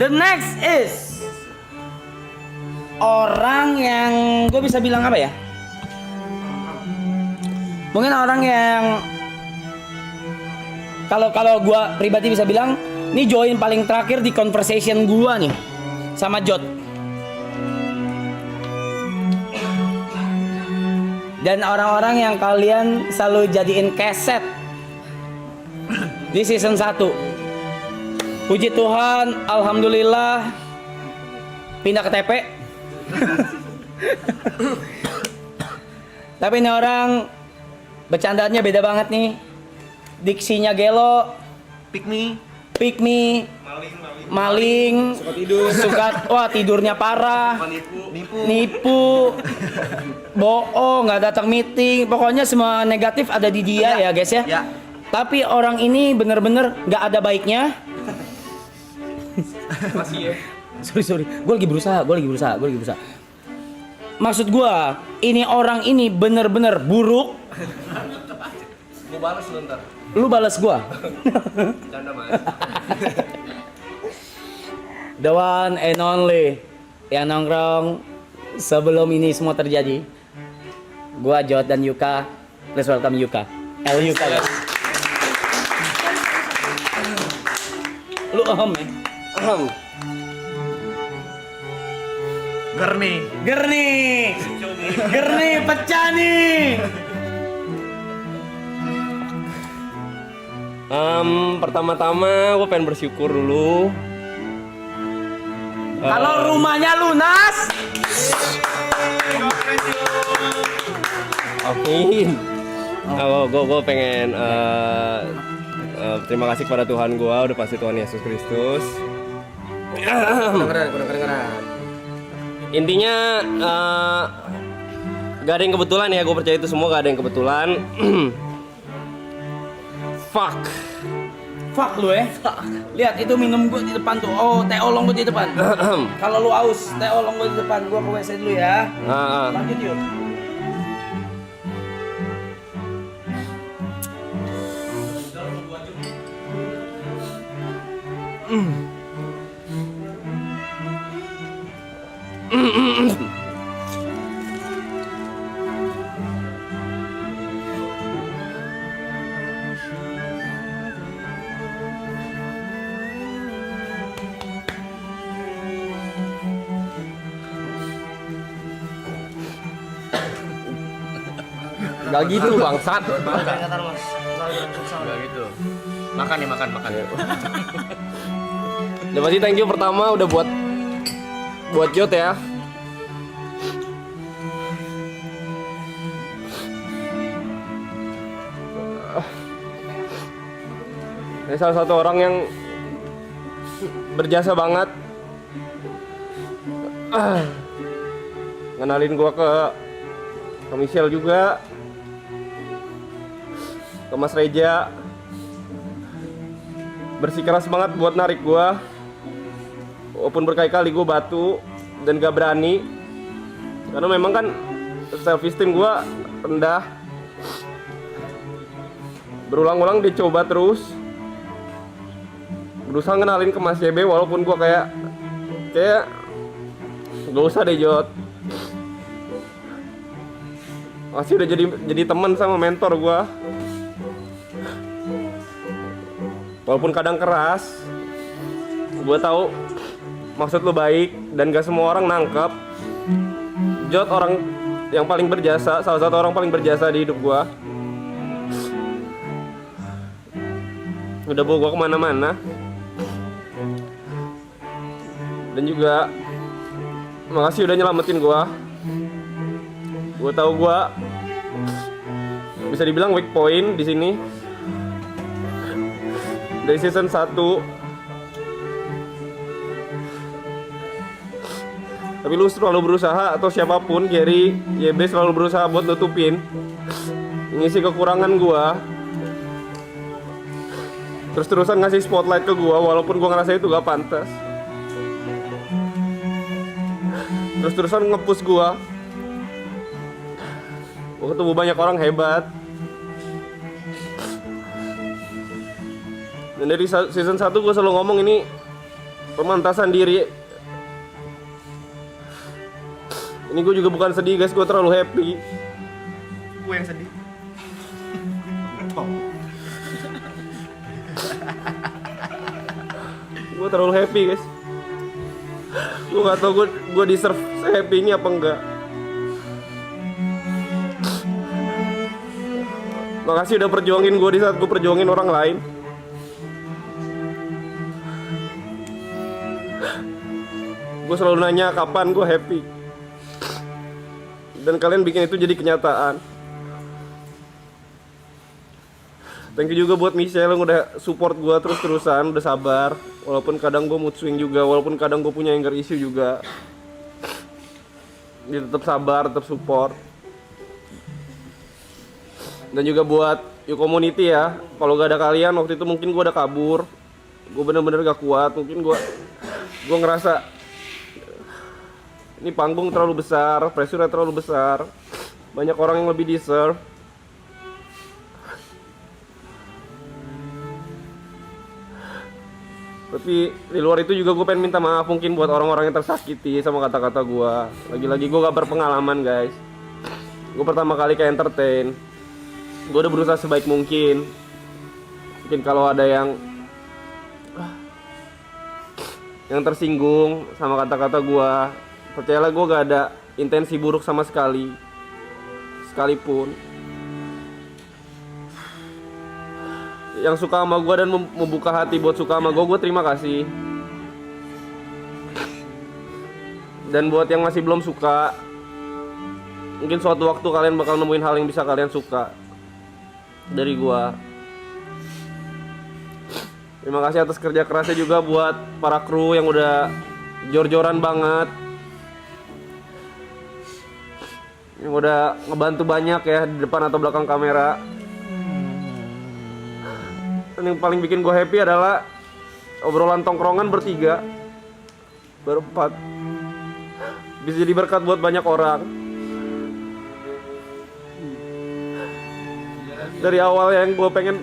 The next is orang yang gue bisa bilang apa ya? Mungkin orang yang kalau gue pribadi bisa bilang ini join paling terakhir di conversation gue nih sama Jot. Dan orang-orang yang kalian selalu jadiin keset di season 1. Puji Tuhan, alhamdulillah pindah ke TP. Tapi ini orang bercandaannya beda banget nih. Diksinya gelo, Pick me, maling, suka tidurnya parah, nipu, bohong, nggak datang meeting. Pokoknya semua negatif ada di dia ya guys ya. Tapi orang ini bener-bener nggak ada baiknya. Masih ya. Sorry, gue lagi berusaha. Maksud gue, ini orang ini bener-bener buruk. Gue balas lu ntar. Lu balas gue. Canda mas. The one and only yang nongkrong sebelum ini semua terjadi. Gua Jot dan Yuka. Please welcome Yuka. Yuka guys. Lu ya? Gerni pecah nih. Pertama-tama gue pengen bersyukur dulu. Kalau rumahnya lunas. Amin. Gue pengen terima kasih kepada Tuhan gue, udah pasti Tuhan Yesus Kristus. Kedengeran. Intinya gak ada yang kebetulan ya, gue percaya itu semua gak ada yang kebetulan. Fuck lu ya. Lihat itu minum gue di depan tuh. Oh, teh olong gue di depan. Kalau lu aus, teh olong gue di depan. Gua ke WC dulu ya. Lanjut yuk. Gak gitu bangsat. Gak gitu. Makan nih, makan. Udah pasti thank you pertama udah buat Jot ya. Ini salah satu orang yang berjasa banget. Ngenalin gua ke Michelle juga, ke Mas Reja. Bersikeras banget buat narik gua. Walaupun berkali-kali gua batu dan gak berani. Karena memang kan self esteem gua rendah. Berulang-ulang dicoba terus. Berusaha ngenalin ke Mas YB walaupun gua kayak gak usah deh Jot. Masih udah jadi teman sama mentor gua. Walaupun kadang keras, gua tahu maksud lu baik dan gak semua orang nangkep. Jot orang yang paling berjasa, salah satu orang paling berjasa di hidup gua. Udah bawa gua kemana-mana. Dan juga makasih udah nyelamatin gua. Gue tahu gue bisa dibilang weak point di sini dari season 1. Tapi lu selalu berusaha, atau siapapun, Gary, YB selalu berusaha buat nutupin, ngisi kekurangan gue. Terus-terusan ngasih spotlight ke gue walaupun gue ngerasa itu gak pantas. Terus-terusan nge-push gue. Gue ketemu banyak orang hebat. Dan dari season 1 gue selalu ngomong ini pemantasan diri. Ini gue juga bukan sedih guys, gue terlalu happy. Gue yang sedih. Gue terlalu happy guys. Gue gak tau gue deserve happy ini apa enggak. Makasih udah perjuangin gue di saat gue perjuangin orang lain. Gue selalu nanya kapan gue happy. Dan kalian bikin itu jadi kenyataan. Thank you juga buat Michelle yang udah support gue terus-terusan, udah sabar. Walaupun kadang gue mood swing juga, walaupun kadang gue punya anger issue juga. Dia tetap sabar, tetap support. Dan juga buat You Community ya. Kalau gak ada kalian waktu itu mungkin gue udah kabur. Gue bener-bener gak kuat. Mungkin gue ngerasa ini panggung terlalu besar, pressure terlalu besar. Banyak orang yang lebih deserve. Tapi di luar itu juga gue pengen minta maaf mungkin buat orang-orang yang tersakiti sama kata-kata gue. Lagi-lagi gue gak berpengalaman guys. Gue pertama kali kayak entertain. Gue udah berusaha sebaik mungkin. Mungkin kalau ada yang tersinggung sama kata-kata gue, percayalah gue gak ada intensi buruk sama sekali. Sekalipun yang suka sama gue dan membuka hati buat suka sama gue terima kasih. Dan buat yang masih belum suka, mungkin suatu waktu kalian bakal nemuin hal yang bisa kalian suka dari gue. Terima kasih atas kerja kerasnya juga buat para kru yang udah jor-joran banget, yang udah ngebantu banyak ya di depan atau belakang kamera. Dan yang paling bikin gue happy adalah obrolan tongkrongan bertiga, berempat, bisa jadi berkat buat banyak orang. Dari awal yang gue pengen,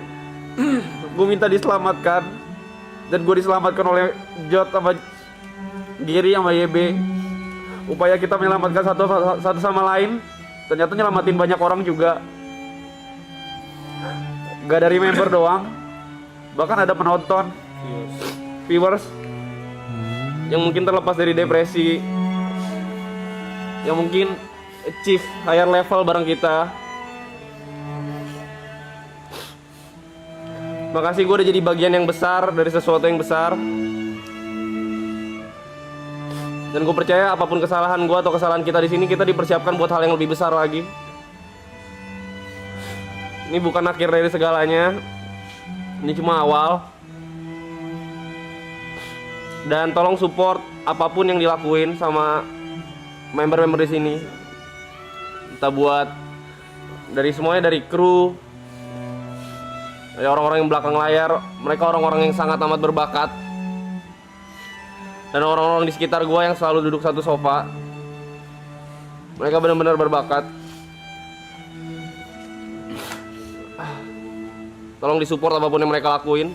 gue minta diselamatkan, dan gue diselamatkan oleh Jot sama Giri sama YB. Upaya kita menyelamatkan satu sama lain, ternyata nyelamatin banyak orang juga. Gak dari member doang, bahkan ada penonton, viewers yang mungkin terlepas dari depresi, yang mungkin achieve higher level bareng kita. Makasih, gue udah jadi bagian yang besar dari sesuatu yang besar. Dan gue percaya apapun kesalahan gue atau kesalahan kita di sini, kita dipersiapkan buat hal yang lebih besar lagi. Ini bukan akhir dari segalanya. Ini cuma awal. Dan tolong support apapun yang dilakuin sama member-member di sini. Kita buat dari semuanya, dari kru, dari orang-orang yang belakang layar. Mereka orang-orang yang sangat amat berbakat. Dan orang-orang di sekitar gue yang selalu duduk satu sofa. Mereka benar-benar berbakat. Tolong disupport apapun yang mereka lakuin.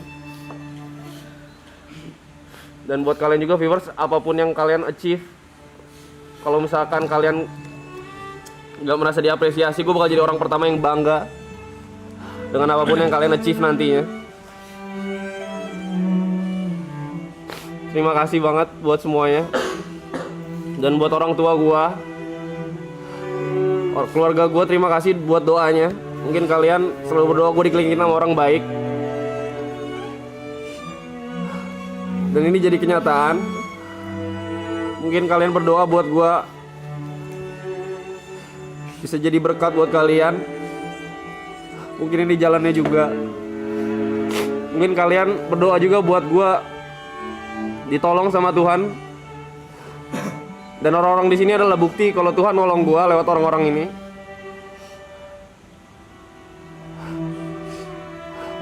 Dan buat kalian juga viewers, apapun yang kalian achieve, kalau misalkan kalian gak merasa diapresiasi, gue bakal jadi orang pertama yang bangga dengan apapun yang kalian achieve nantinya. Terima kasih banget buat semuanya. Dan buat orang tua gue, keluarga gue, terima kasih buat doanya. Mungkin kalian selalu berdoa gue dikelilingin sama orang baik. Dan ini jadi kenyataan. Mungkin kalian berdoa buat gue bisa jadi berkat buat kalian. Mungkin ini jalannya juga. Mungkin kalian berdoa juga buat gue ditolong sama Tuhan. Dan orang-orang di sini adalah bukti kalau Tuhan nolong gue lewat orang-orang ini.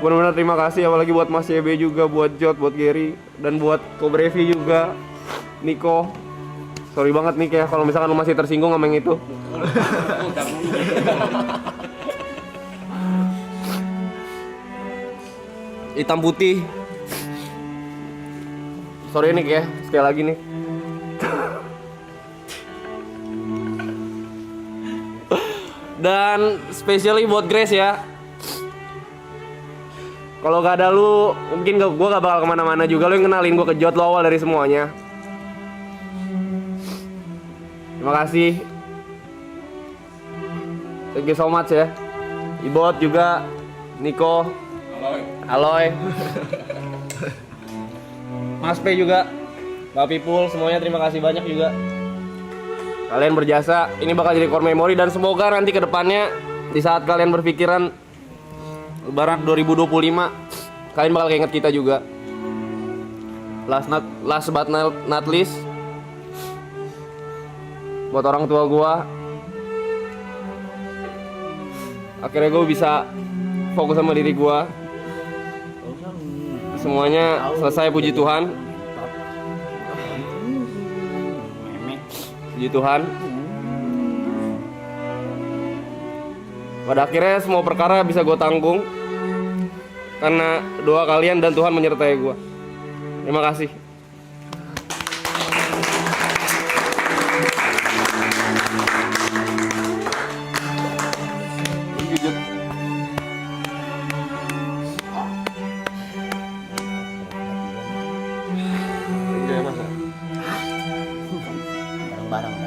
Benar-benar terima kasih, apalagi buat Mas YB juga, buat Jot, buat Gary, dan buat Kobrevi juga, Niko. Sorry banget nih ya kalau misalkan lu masih tersinggung sama yang itu. Hitam putih. Sorry nih ya, sekali lagi nih. Dan especially buat Grace ya. Kalau gak ada lu, mungkin gue gak bakal kemana-mana juga. Lu yang kenalin gue ke Jot, lo awal dari semuanya. Terima kasih. Thank you so much ya. Ibot juga, Niko, Aloy, Mas P juga, Mbak Pipul, semuanya terima kasih banyak juga. Kalian berjasa, ini bakal jadi core memory dan semoga nanti ke depannya di saat kalian berpikiran Lebaran 2025, kalian bakal keinget kita juga. Last but not least, buat orang tua gua, akhirnya gue bisa fokus sama diri gue. Semuanya selesai, puji Tuhan. Puji Tuhan. Pada akhirnya semua perkara bisa gue tanggung karena doa kalian dan Tuhan menyertai gue. Terima kasih. Bareng-bareng.